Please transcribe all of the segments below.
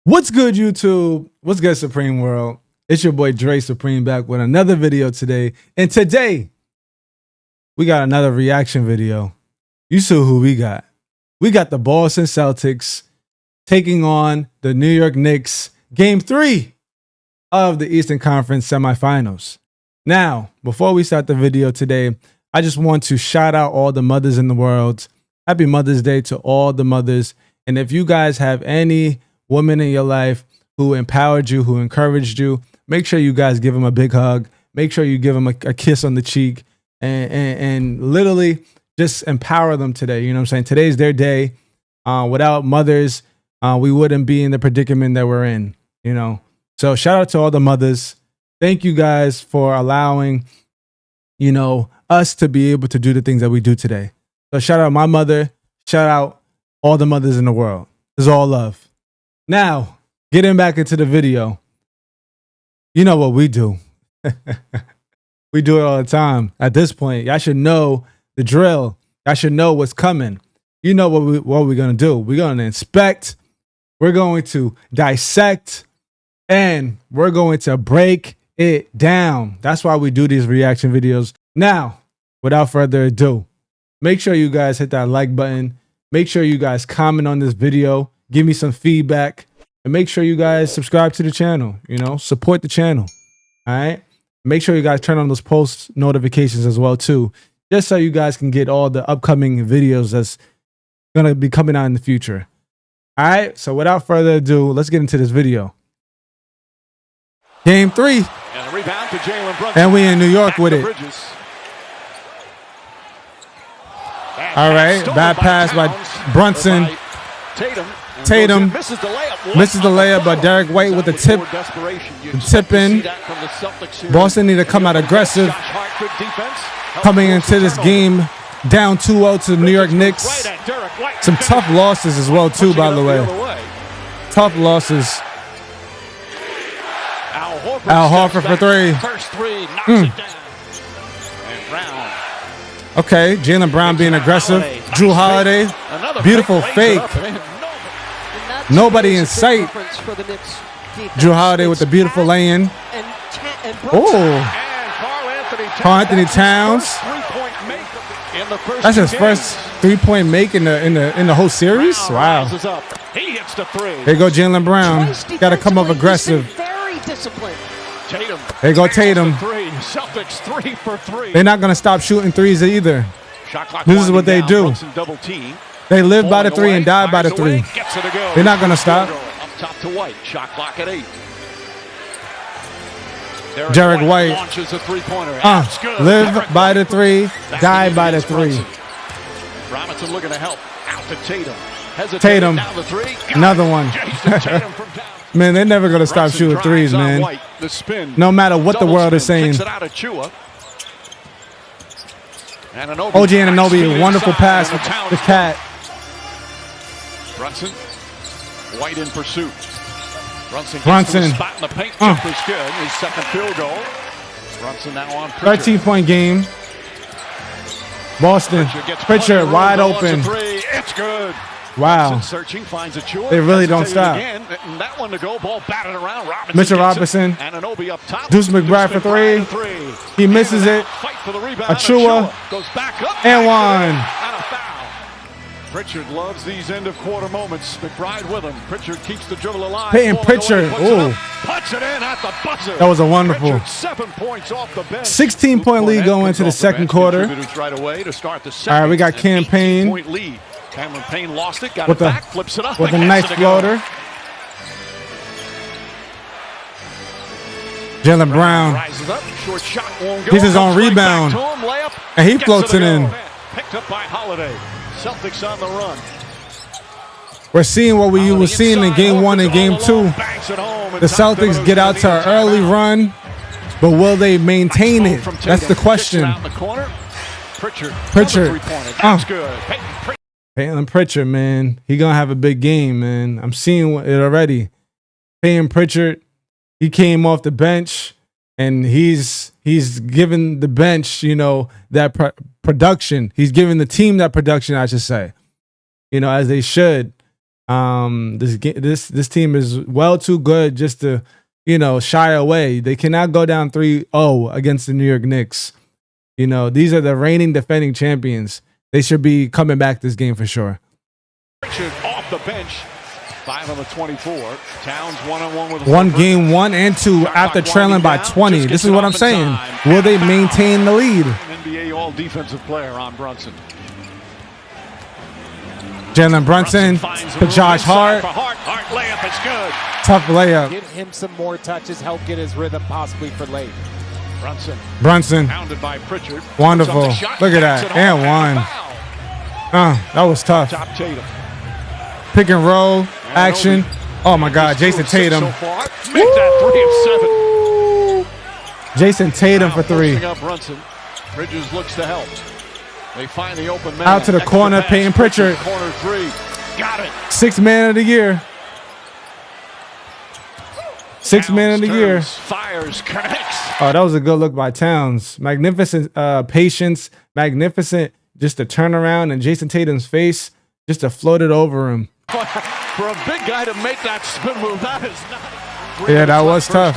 What's good, YouTube? What's good, Supreme World? It's your boy Dre Supreme back with another video today. And today, we got another reaction video. You see who we got. We got the Boston Celtics taking on the New York Knicks, Game 3 of the Eastern Conference Semifinals. Now, before we start the video today, I just want to shout out all the mothers in the world. Happy Mother's Day to all the mothers. And if you guys have any woman in your life who empowered you, who encouraged you, make sure you guys give them a big hug. Make sure you give them a kiss on the cheek and literally just empower them today. You know what I'm saying? Today's their day. Without mothers, we wouldn't be in the predicament that we're in, you know? So shout out to all the mothers. Thank you guys for allowing, you know, us to be able to do the things that we do today. So shout out my mother. Shout out all the mothers in the world. It's all love. Now, getting back into the video, you know what we do. We do it all the time. At this point, y'all should know the drill. Y'all should know what's coming. You know what we're going to do. We're going to inspect. We're going to dissect. And we're going to break it down. That's why we do these reaction videos. Now, without further ado, make sure you guys hit that like button. Make sure you guys comment on this video. Give me some feedback. And make sure you guys subscribe to the channel. You know, support the channel. All right? Make sure you guys turn on those post notifications as well, too. Just so you guys can get all the upcoming videos that's going to be coming out in the future. All right? So without further ado, let's get into this video. Game 3. And a rebound to Jalen Brunson. And we in New York with it. All right, bad pass by Brunson. Tatum misses the layup, but Derek White with the tip in. Boston need to come out aggressive. Coming into this game down 2-0 to the New York Knicks. Some tough losses as well, too, by the way. Tough losses. Al Horford for three. Okay, Jaylen Brown being aggressive. Drew Holiday, beautiful fake. Nobody in sight. Drew Holiday with the beautiful lay-in. Oh, Karl Anthony Towns. That's his first three-point make in the whole series. Wow. There you go, Jaylen Brown. Got to come up aggressive. There you go, Tatum. They're not going to stop shooting threes either. This is what they do. They live by the three and die by the three. They're not going to stop. Derek White. Live by the three, die by the three. Robinson looking to help. Out to Tatum. Tatum. Another one. Man, they're never going to stop shooting threes, man. No matter what the world is saying. OG Anunoby, wonderful pass with the cat. Brunson. White in pursuit. Brunson. Spot in the paint. Jumper's good. His second field goal. Brunson now on Pritchard. 13-point game. Boston. Pritchard wide open. It's good. Wow. Searching, finds a they really don't stop. That one to go, ball batted around. Mitchell Robinson. Up top. Deuce McBride for three. He misses it. Achua. Goes back up. And one. And a foul. Pritchard loves these end of quarter moments. McBride with him. Pritchard keeps the dribble alive. Peyton Pritchard. Ooh. Puts it in at the buzzer. That was a wonderful. Pritchard, 7 points off the bench. 16-point lead going into the second quarter. Right away to start the all right, we got Campaign. Lead. Cameron Payne lost it, got with it back, flips it up with a nice floater. Jaylen Brown. Rises up, short shot won't go. He's his own rebound. And he floats it in. Picked up by Holiday. Celtics on the run. We're seeing what we were seeing in game 1 and game 2. The Celtics get out to an early run, but will they maintain it? That's the question. Pritchard. That's good. Peyton Pritchard, man. He going to have a big game, man. I'm seeing it already. Peyton Pritchard, he came off the bench, and he's given the bench, you know, that production. He's giving the team that production, I should say. You know, as they should. This team is well too good just to, shy away. They cannot go down 3-0 against the New York Knicks. These are the reigning defending champions. They should be coming back this game for sure. Richard off the bench. 5 on the 24. Towns 1-on-1 with one game 1 and 2 after trailing by 20. This is what I'm saying. Will they maintain the lead? NBA All Defensive Player on Brunson. Jalen Brunson to Josh Hart. Hart layup is good. Tough layup. Give him some more touches, help get his rhythm possibly for late. Brunson. Pounded by Pritchard. Wonderful. Look at that. And one. That was tough. Top Tatum. Pick and roll action. Oh my God, Jason Tatum. Make that 3 of 7. Jason Tatum for 3. Up Brunson. Bridges looks to help. They find the open man. Out to the corner, Peyton Pritchard. Corner 3. Got it. 6th man of the year. 6th man of the year. Fires, connects. Oh, that was a good look by Towns. Magnificent patience. Magnificent just to turn around and Jason Tatum's face just to float it over him. For a big guy to make that spin move, that is not. Yeah, that was tough.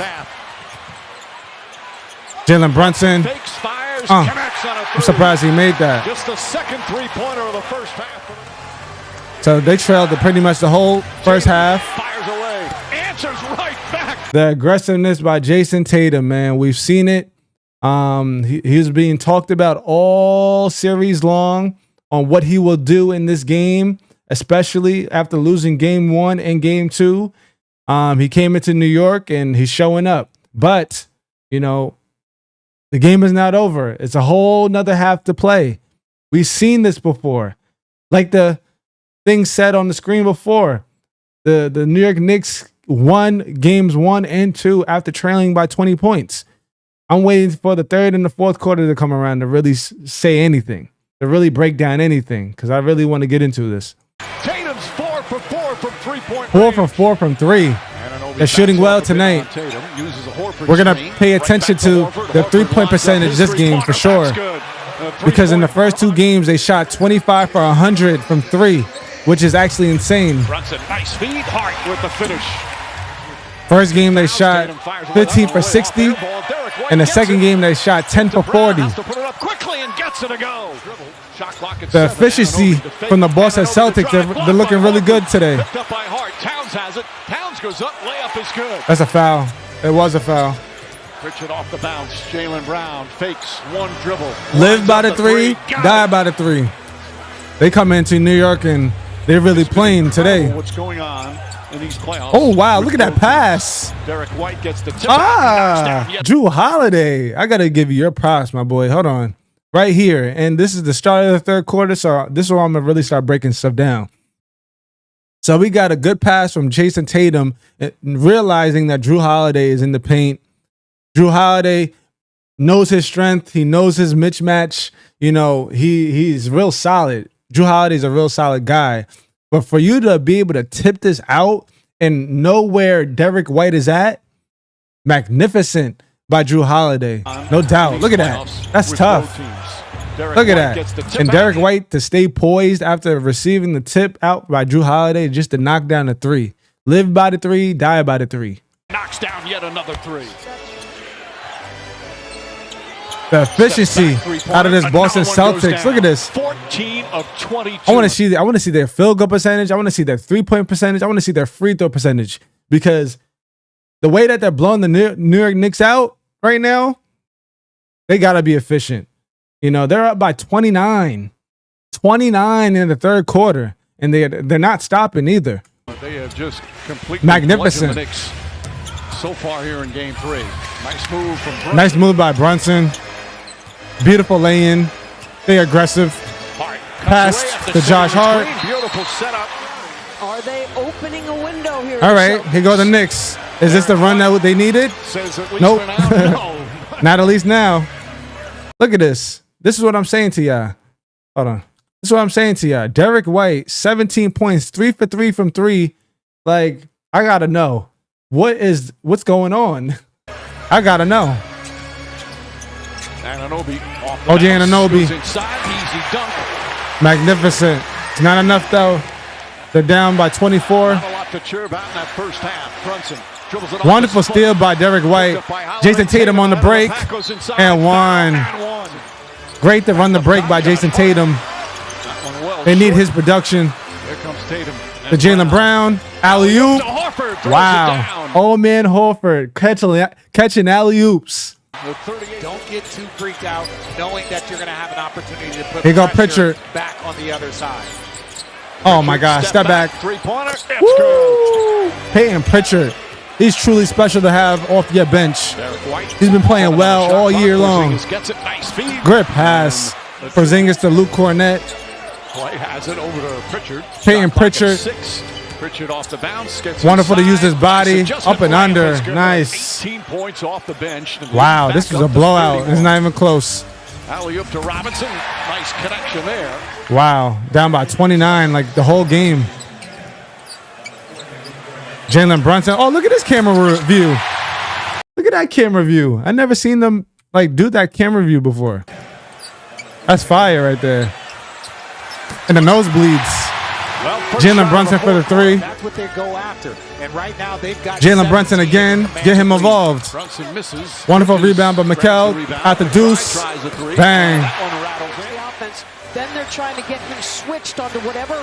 Jalen Brunson. Fakes, fires, connects on a 3. I'm surprised he made that. Just the second 3-pointer of the first half. So they trailed pretty much the whole first half. Fires away. Answers right back. The aggressiveness by Jason Tatum, man. We've seen it. He was being talked about all series long on what he will do in this game, especially after losing game 1 and game 2. He came into New York and he's showing up. But, the game is not over. It's a whole nother half to play. We've seen this before. Like the thing said on the screen before, the New York Knicks won games 1 and 2 after trailing by 20 points. I'm waiting for the 3rd and the 4th quarter to come around to really say anything, to really break down anything, because I really want to get into this. Tatum's 4 for 4 from 3-point 4 for 4 from 3. They're shooting well tonight. We're going to pay attention to the 3-point percentage this game for sure. Because in the first 2 games, they shot 25 for 100 from 3, which is actually insane. Brunson, nice feed. Hart with the finish. First game, they shot 15 for 60. In the second game, they shot 10 for 40. The efficiency from the Boston Celtics, they're looking really good today. That's a foul. It was a foul. Pritchard off the bounce. Jaylen Brown fakes 1 dribble. Live by the 3, die by the 3. They come into New York and they're really playing today. What's going on in these playoffs? Oh wow! Look at that pass. Derek White gets the tip. Drew Holiday. I gotta give you your props, my boy. Hold on, right here. And this is the start of the 3rd quarter, so this is where I'm gonna really start breaking stuff down. So we got a good pass from Jason Tatum, realizing that Drew Holiday is in the paint. Drew Holiday knows his strength. He knows his mismatch. He's real solid. Drew Holiday's a real solid guy. But for you to be able to tip this out and know where Derek White is at, magnificent by Drew Holiday. No doubt. Look at that. That's tough. Look at that. And Derek White to stay poised after receiving the tip out by Drew Holiday just to knock down the 3. Live by the 3, die by the 3. Knocks down yet another 3. The efficiency out of this Boston Celtics. Look at this. 14 of 22. I want to see their field goal percentage. I want to see their 3-point percentage. I want to see their free throw percentage, because the way that they're blowing the New York Knicks out right now, they got to be efficient. They're up by 29 in the 3rd quarter, and they're not stopping either. They have just completely magnificent the Knicks so far here in game 3. Nice move from Brunson. Nice move by Brunson. Beautiful lay-in. They aggressive. Pass to Josh Hart. Beautiful setup. Are they opening a window here? All right, here go the Knicks. Is this the run that they needed? Nope. No. Not at least now. Look at this. This is what I'm saying to y'all. Hold on. This is what I'm saying to y'all. Derek White, 17 points, 3 for 3 from 3. Like, I gotta know. What's going on? I gotta know. OG Anunoby. Magnificent. It's not enough though. They're down by 24. Not a lot to cheer about in that first half. Brunson dribbles it off Wonderful his foot. steal by Derek White. Jason Tatum on the break. And one. Great to run the break by Jason Tatum. They need his production. Here comes Tatum. To Jaylen Brown. Alley-oop. Wow. Old man Horford catching alley-oops. Don't get too freaked out knowing that you're going to have an opportunity to put Here go pressure Pritchard. back on the other side. Oh my gosh, step back. Three-pointer. Woo! Peyton Pritchard. He's truly special to have off your bench. He's been playing well all year long. Great pass. Porzingis to Luke Cornett. Clay has it over to Pritchard. Peyton Pritchard. Pritchard off the bounce. Wonderful to use his body. Up and under. Nice. 18 points off the bench. Wow, this was a blowout. It's not even close. Alley-oop to Robinson. Nice connection there. Wow, down by 29 like the whole game. Jalen Brunson. Oh, look at this camera view. Look at that camera view. I never seen them like do that camera view before. That's fire right there. And the nosebleeds. Well, Jalen Brunson for the three. That's what they go after. And right now they've got Jalen Brunson again. Get him involved. Brunson misses. Wonderful rebound by Mikal at the deuce. Bang. Offense. Then they're trying to get him switched onto whatever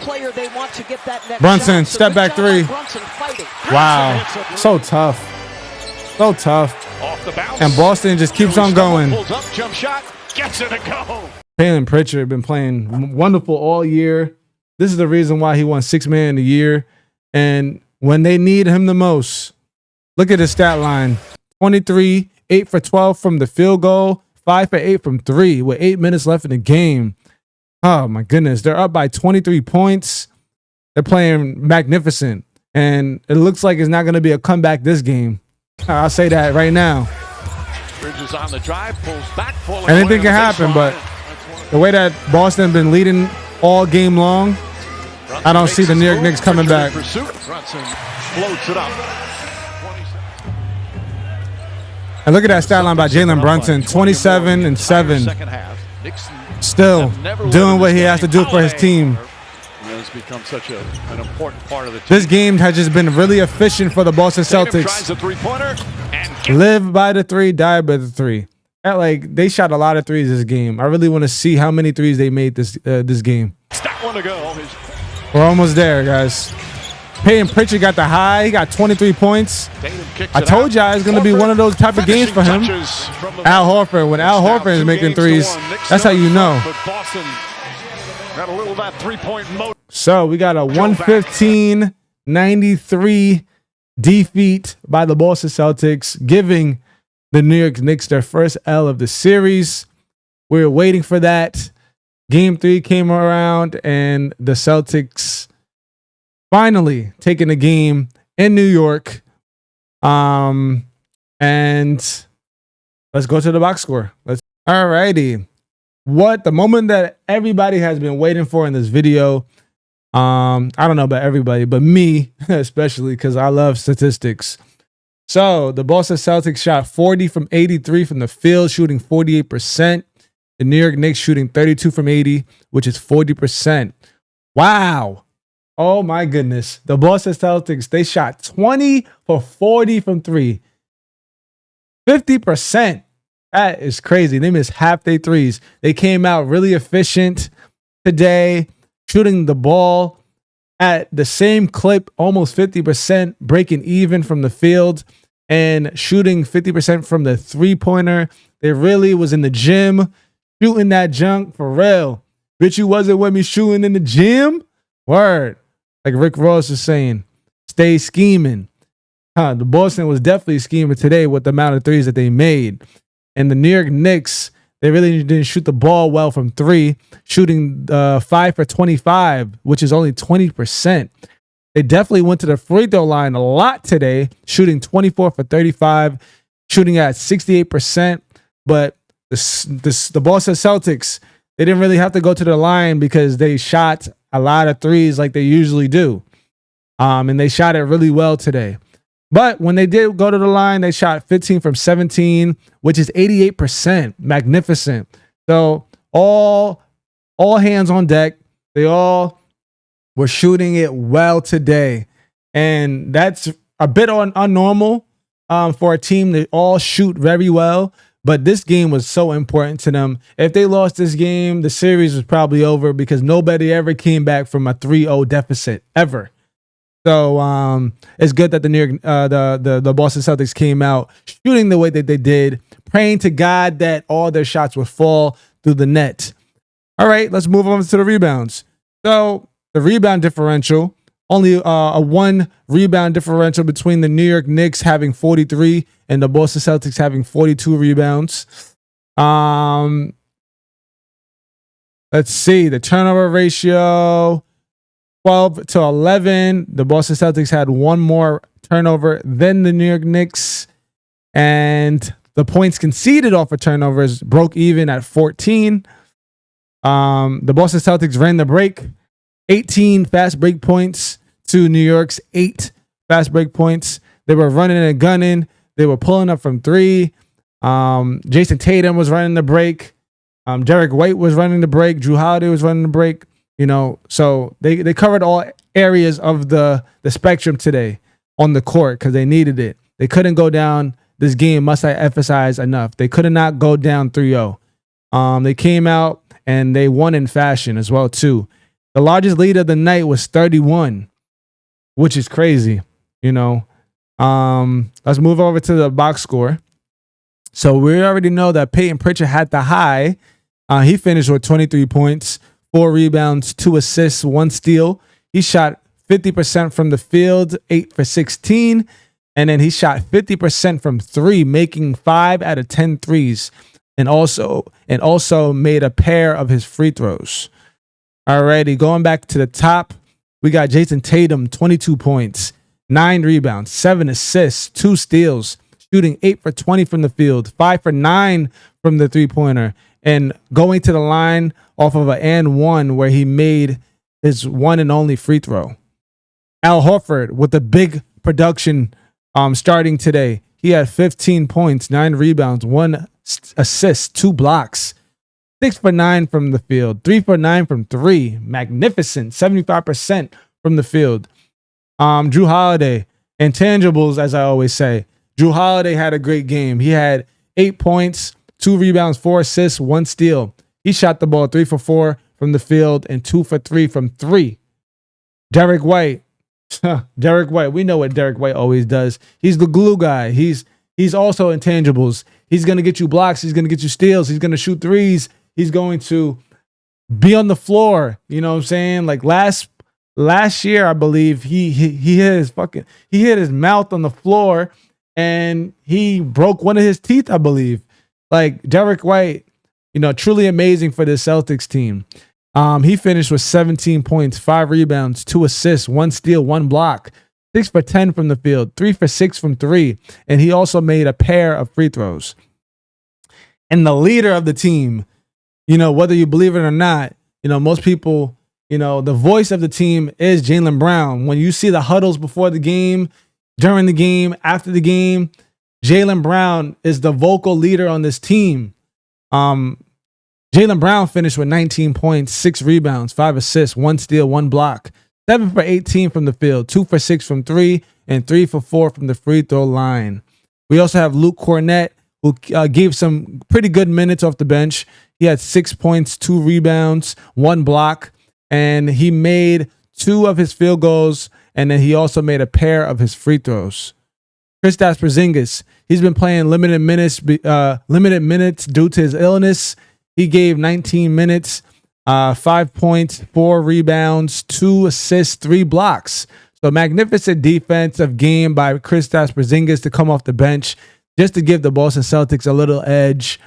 player they want to get that next Brunson, shot. So step back three. Brunson fighting. Wow. So tough. So tough. Off the bounce. And Boston just keeps on going. Pulls up, jump shot, gets it to go. Peyton Pritchard been playing wonderful all year. This is the reason why he won 6th Man of the Year. And when they need him the most, look at his stat line. 23, 8 for 12 from the field goal, 5 for 8 from 3 with 8 minutes left in the game. Oh, my goodness. They're up by 23 points. They're playing magnificent. And it looks like it's not going to be a comeback this game. I'll say that right now. Bridges on the drive, pulls back. Anything can happen, but the way that Boston been leading all game long, I don't see the New York Knicks coming back. Brunson floats it up. And look at that stat line by Jalen Brunson, 27 and 7. Still doing what he has to do for his team. Has become such an important part of the team. This game has just been really efficient for the Boston Celtics. Tries a three-pointer and live by the three, die by the three. Like they shot a lot of threes this game. I really want to see how many threes they made this game. that one to go. We're almost there, guys. Peyton Pritchard got the high. He got 23 points. I told y'all it's going to be one of those type of games for him. Al Horford. When Al Horford is making threes, that's how you know. But Boston got a little of that three-point motor. So we got a 115-93 defeat by the Boston Celtics, giving the New York Knicks their first L of the series. We were waiting for that. Game 3 came around, and the Celtics finally taking the game in New York. And let's go to the box score. All righty. What the moment that everybody has been waiting for in this video. I don't know about everybody, but me especially, because I love statistics. So the Boston Celtics shot 40 from 83 from the field, shooting 48%. The New York Knicks shooting 32 from 80, which is 40%. Wow. Oh my goodness. The Boston Celtics, they shot 20 for 40 from 3. 50%. That is crazy. They missed half their threes. They came out really efficient today, shooting the ball at the same clip, almost 50%, breaking even from the field and shooting 50% from the three-pointer. They really was in the gym, shooting that junk for real. Bitch, you wasn't with me shooting in the gym? Word. Like Rick Ross is saying, stay scheming. The Boston was definitely scheming today with the amount of threes that they made. And the New York Knicks, they really didn't shoot the ball well from 3, shooting 5 for 25, which is only 20%. They definitely went to the free throw line a lot today, shooting 24 for 35, shooting at 68%. But the Boston Celtics, they didn't really have to go to the line because they shot a lot of threes like they usually do. And they shot it really well today. But when they did go to the line, they shot 15 from 17, which is 88%. Magnificent. So all hands on deck. They all were shooting it well today. And that's a bit unnormal for a team that all shoot very well. But this game was so important to them. If they lost this game, the series was probably over because nobody ever came back from a 3-0 deficit ever. So it's good that the the Boston Celtics came out shooting the way that they did, praying to God that all their shots would fall through the net. All right, let's move on to the rebounds. So the rebound differential, only a 1 rebound differential between the New York Knicks having 43 and the Boston Celtics having 42 rebounds. Let's see, the turnover ratio, 12-11. The Boston Celtics had 1 more turnover than the New York Knicks. And the points conceded off of turnovers broke even at 14. The Boston Celtics ran the break, 18 fast break points to New York's 8 fast break points. They were running and gunning. They were pulling up from 3. Jason Tatum was running the break. Derek White was running the break. Drew Holiday was running the break. You know, so they covered all areas of the spectrum today on the court because they needed it. They couldn't go down. This game, must I emphasize enough, they could not go down 3-0. They came out and they won in fashion as well too. The largest lead of the night was 31, which is crazy. You know, let's move over to the box score. So we already know that Peyton Pritchard had the high. He finished with 23 points, 4 rebounds, 2 assists, 1 steal. He shot 50% from the field, 8 for 16. And then he shot 50% from 3, making 5 out of 10 threes. And also made a pair of his free throws. Alrighty, going back to the top, we got Jason Tatum, 22 points, 9 rebounds, 7 assists, 2 steals, shooting 8 for 20 from the field, 5 for 9 from the three-pointer, and going to the line off of an and one where he made his one and only free throw. Al Horford with a big production starting today. He had 15 points, 9 rebounds, 1 assist, 2 blocks, 6 for 9 from the field, 3 for 9 from 3. Magnificent, 75% from the field. Drew Holiday, intangibles, as I always say. Drew Holiday had a great game. He had 8 points, 2 rebounds, 4 assists, 1 steal. He shot the ball 3 for 4 from the field and 2 for 3 from 3. Derek White. Derek White. We know what Derek White always does. He's the glue guy. He's also intangibles. He's going to get you blocks. He's going to get you steals. He's going to shoot threes. He's going to be on the floor. You know what I'm saying? Like last year, I believe he hit his mouth on the floor and he broke one of his teeth, I believe. Like Derek White, you know, truly amazing for the Celtics team. He finished with 17 points, 5 rebounds, 2 assists, 1 steal, 1 block, 6 for 10 from the field, 3 for 6 from 3. And he also made a pair of free throws. And the leader of the team, you know, whether you believe it or not, you know, most people, you know, the voice of the team is Jaylen Brown. When you see the huddles before the game, during the game, after the game, Jaylen Brown is the vocal leader on this team. Jaylen Brown finished with 19 points, 6 rebounds, 5 assists, 1 steal, 1 block, 7 for 18 from the field, 2 for 6 from 3, and 3 for 4 from the free throw line. We also have Luke Cornett, who gave some pretty good minutes off the bench. He had 6 points, 2 rebounds, 1 block, and he made 2 of his field goals, and then he also made a pair of his free throws. Kristaps Porzingis, he's been playing limited minutes due to his illness. He gave 19 minutes, 5 points, 4 rebounds, 2 assists, 3 blocks. So magnificent defensive game by Kristaps Porzingis to come off the bench just to give the Boston Celtics a little edge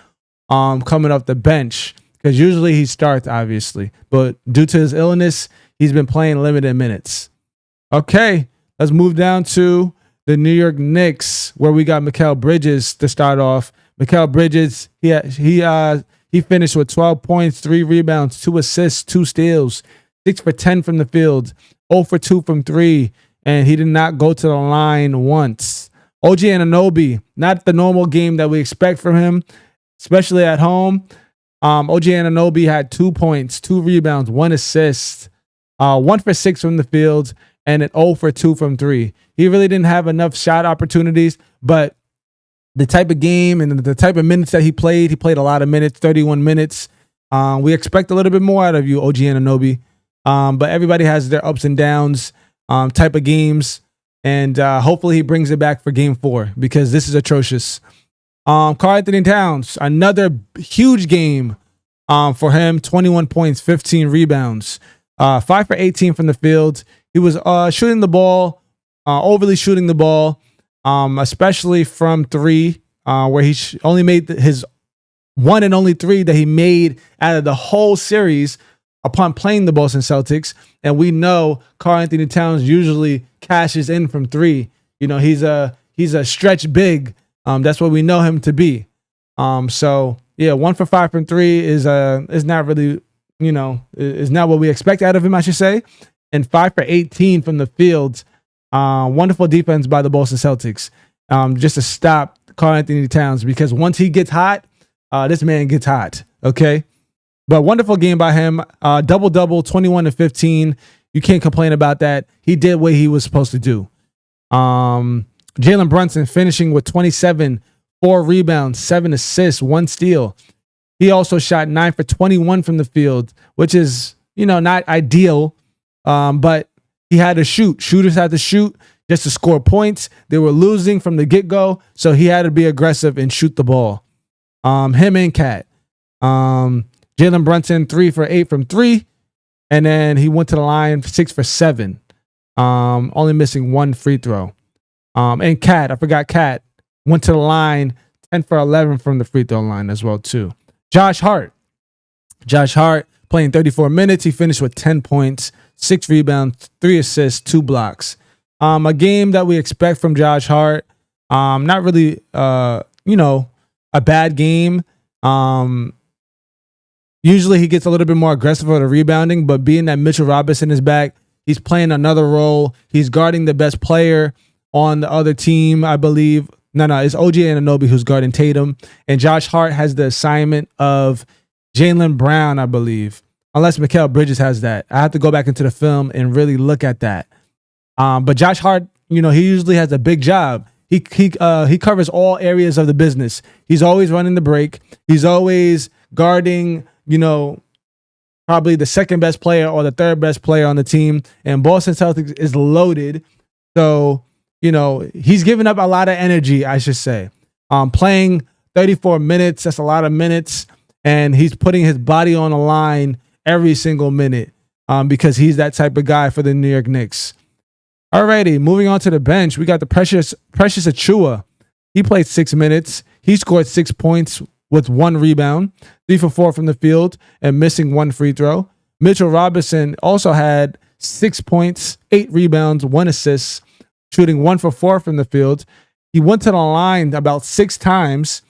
coming off the bench. Because usually he starts, obviously. But due to his illness, he's been playing limited minutes. Okay, let's move down to the New York Knicks, where we got Mikal Bridges to start off. Mikal Bridges, he finished with 12 points, 3 rebounds, 2 assists, 2 steals, 6 for 10 from the field, 0 for 2 from 3, and he did not go to the line once. OG Anunoby, not the normal game that we expect from him, especially at home. OG Anunoby had 2 points, 2 rebounds, 1 assist. 1 for 6 from the field, and an 0 for 2 from 3. He really didn't have enough shot opportunities, but the type of game and the type of minutes that he played a lot of minutes, 31 minutes. We expect a little bit more out of you, OG Anunoby. But everybody has their ups and downs type of games. And hopefully he brings it back for game 4 because this is atrocious. Karl-Anthony Towns, another huge game for him. 21 points, 15 rebounds, 5 for 18 from the field. He was shooting the ball, overly shooting the ball, especially from 3, where he only made his one and only 3 that he made out of the whole series upon playing the Boston Celtics. And we know Karl-Anthony Towns usually cashes in from 3. You know, he's a stretch big. That's what we know him to be. So yeah, 1 for 5 from 3 is not really, is not what we expect out of him, I should say. And 5 for 18 from the field. Wonderful defense by the Boston Celtics, just to stop Karl-Anthony Towns, because once he gets hot, this man gets hot. Okay. But wonderful game by him. Double-double, 21 to 15. You can't complain about that. He did what he was supposed to do. Jalen Brunson finishing with 27, 4 rebounds, 7 assists, 1 steal. He also shot 9 for 21 from the field, which is, not ideal. But he had to shoot. Shooters had to shoot just to score points. They were losing from the get-go, so he had to be aggressive and shoot the ball. Him and Cat. Jalen Brunson, 3 for 8 from 3. And then he went to the line 6 for 7. Only missing 1 free throw. And Cat, I forgot Cat, went to the line 10 for 11 from the free throw line as well, too. Josh Hart playing 34 minutes. He finished with 10 points, 6 rebounds, 3 assists, 2 blocks. A game that we expect from Josh Hart. Not really, a bad game. Usually he gets a little bit more aggressive with the rebounding, but being that Mitchell Robinson is back, he's playing another role. He's guarding the best player on the other team, I believe. No, it's OG Anunoby who's guarding Tatum. And Josh Hart has the assignment of Jaylen Brown, I believe. Unless Mikal Bridges has that. I have to go back into the film and really look at that. But Josh Hart, he usually has a big job. He covers all areas of the business. He's always running the break. He's always guarding, probably the second best player or the third best player on the team. And Boston Celtics is loaded. So, he's giving up a lot of energy, I should say. Playing 34 minutes, that's a lot of minutes. And he's putting his body on the line every single minute because he's that type of guy for the New York Knicks. Alrighty, moving on to the bench, we got the Precious Achiuwa. He played 6 minutes. He scored 6 points with 1 rebound, 3 for 4 from the field, and missing 1 free throw. Mitchell Robinson also had 6 points, 8 rebounds, 1 assist, shooting 1 for 4 from the field. He went to the line about 6 times,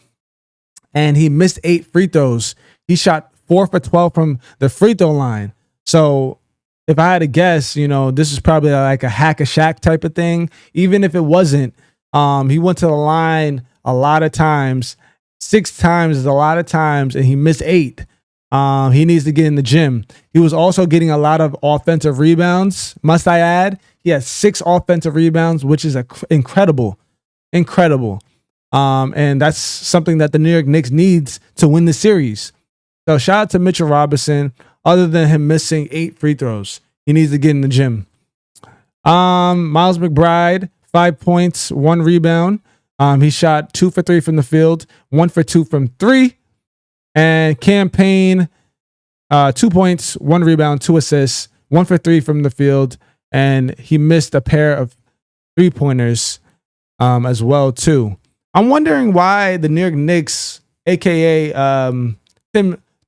and he missed 8 free throws. He shot 4 for 12 from the free throw line. So if I had to guess, this is probably like a hack a Shaq type of thing. Even if it wasn't, he went to the line a lot of times. 6 times is a lot of times, and he missed 8. He needs to get in the gym. He was also getting a lot of offensive rebounds, must I add. He has 6 offensive rebounds, which is incredible. And that's something that the New York Knicks needs to win the series. So shout out to Mitchell Robinson. Other than him missing 8 free throws, he needs to get in the gym. Miles McBride, 5 points, 1 rebound. He shot 2 for 3 from the field, 1 for 2 from 3. And Cam Payne, 2 points, 1 rebound, 2 assists, 1 for 3 from the field. And he missed a pair of 3-pointers as well, too. I'm wondering why the New York Knicks, a.k.a.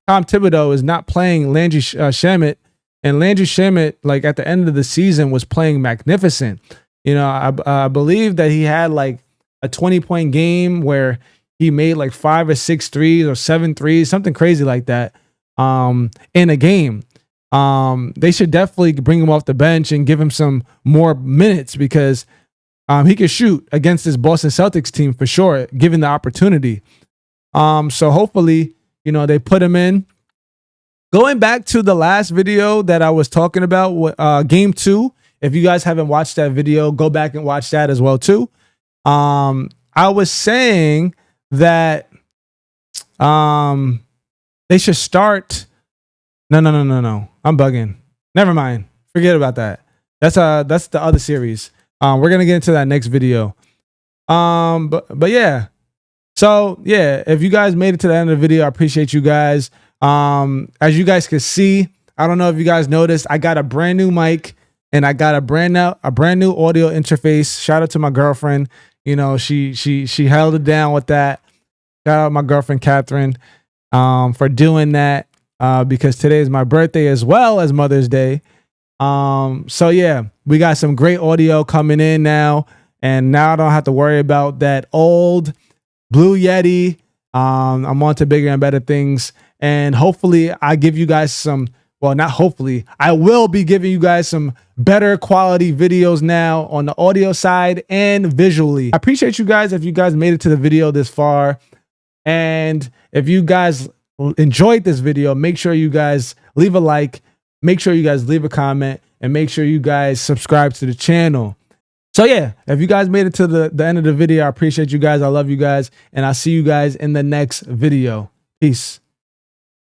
Tom Thibodeau, is not playing Landry Shamet. And Landry Shamet, like at the end of the season, was playing magnificent. I believe that he had like a 20-point game where he made like 5 or 6 threes or 7 threes, something crazy like that in a game. They should definitely bring him off the bench and give him some more minutes because he could shoot against this Boston Celtics team for sure, given the opportunity. So hopefully, they put him in, Going back to the last video that I was talking about, game 2. If you guys haven't watched that video, go back and watch that as well too. I was saying that they should start. No. I'm bugging. Never mind. Forget about that. That's the other series. We're gonna get into that next video. But yeah. So yeah, if you guys made it to the end of the video, I appreciate you guys. As you guys can see, I don't know if you guys noticed, I got a brand new mic and I got a brand new audio interface. Shout out to my girlfriend. You know, she held it down with that. Shout out my girlfriend Catherine for doing that because today is my birthday as well as Mother's Day. So yeah, we got some great audio coming in now, and now I don't have to worry about that old Blue Yeti. I'm on to bigger and better things, and hopefully I give you guys some, well, not hopefully, I will be giving you guys some better quality videos now on the audio side and visually. I appreciate you guys if you guys made it to the video this far, and if you guys enjoyed this video, make sure you guys leave a like, make sure you guys leave a comment, and make sure you guys subscribe to the channel. So yeah, if you guys made it to the end of the video, I appreciate you guys. I love you guys, and I'll see you guys in the next video. Peace.